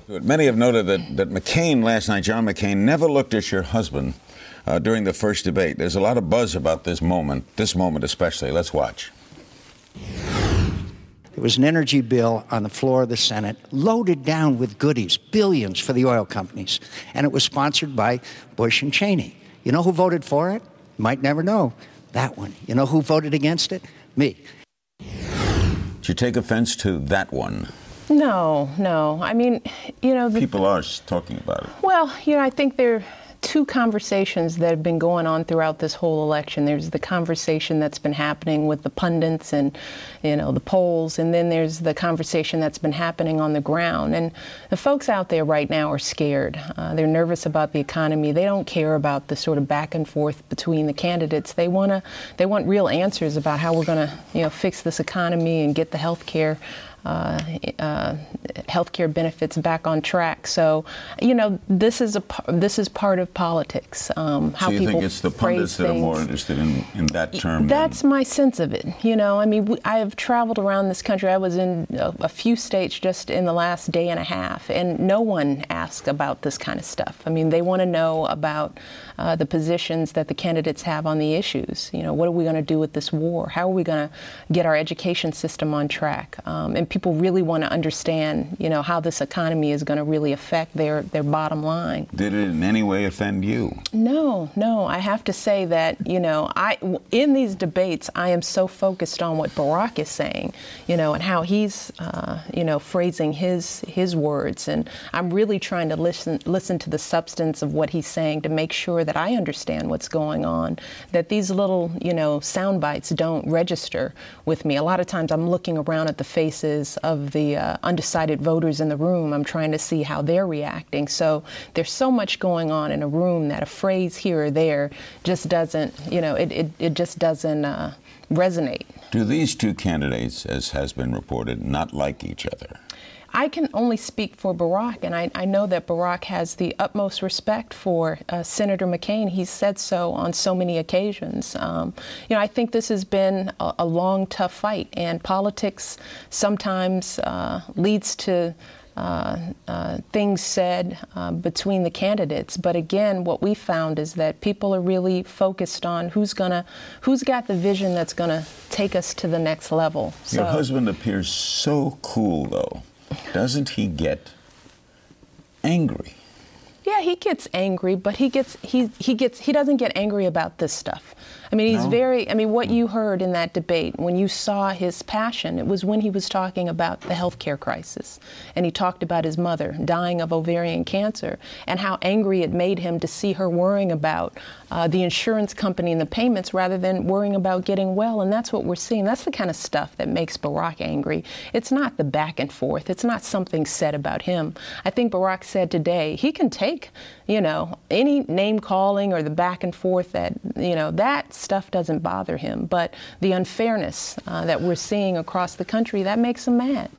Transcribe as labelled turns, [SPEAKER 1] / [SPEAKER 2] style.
[SPEAKER 1] Many have noted that McCain last night, John McCain, never looked at your husband during the first debate. There's a lot of buzz about this moment especially. Let's watch.
[SPEAKER 2] There was an energy bill on the floor of the Senate loaded down with goodies, billions for the oil companies. And it was sponsored by Bush and Cheney. You know who voted for it? You might never know. That one. You know who voted against it? Me.
[SPEAKER 1] Did you take offense to that one?
[SPEAKER 3] No. I mean,
[SPEAKER 1] people are talking about it.
[SPEAKER 3] Well, I think there are two conversations that have been going on throughout this whole election. There's the conversation that's been happening with the pundits and, the polls, and then there's the conversation that's been happening on the ground. And the folks out there right now are scared. They're nervous about the economy. They don't care about the sort of back and forth between the candidates. They want real answers about how we're going to, fix this economy and get the healthcare benefits back on track. So, this is part of politics. How
[SPEAKER 1] so you
[SPEAKER 3] people
[SPEAKER 1] think it's the pundits that are more interested in that term?
[SPEAKER 3] That's my sense of it. I have traveled around this country. I was in a few states just in the last day and a half, and no one asks about this kind of stuff. I mean, they want to know about the positions that the candidates have on the issues. What are we going to do with this war? How are we going to get our education system on track? And people really want to understand, how this economy is going to really affect their bottom line.
[SPEAKER 1] Did it in any way offend you?
[SPEAKER 3] No. I have to say that, in these debates, I am so focused on what Barack is saying, and how he's, phrasing his words. And I'm really trying to listen to the substance of what he's saying to make sure that I understand what's going on, that these little, sound bites don't register with me. A lot of times I'm looking around at the faces of the undecided voters in the room. I'm trying to see how they're reacting. So there's so much going on in a room that a phrase here or there just doesn't, it just doesn't resonate.
[SPEAKER 1] Do these two candidates, as has been reported, not like each other?
[SPEAKER 3] I can only speak for Barack, and I know that Barack has the utmost respect for Senator McCain. He's said so on so many occasions. I think this has been a long, tough fight, and politics sometimes leads to things said between the candidates. But again, what we found is that people are really focused on who's got the vision that's going to take us to the next level.
[SPEAKER 1] Your husband appears so cool, though. Doesn't he get angry?
[SPEAKER 3] Yeah, he gets angry, but he doesn't get angry about this stuff. I mean, what you heard in that debate, when you saw his passion, it was when he was talking about the healthcare crisis. And he talked about his mother dying of ovarian cancer and how angry it made him to see her worrying about the insurance company and the payments rather than worrying about getting well. And that's what we're seeing. That's the kind of stuff that makes Barack angry. It's not the back and forth. It's not something said about him. I think Barack said today he can take, any name calling or the back and forth that stuff doesn't bother him. But the unfairness that we're seeing across the country, that makes him mad.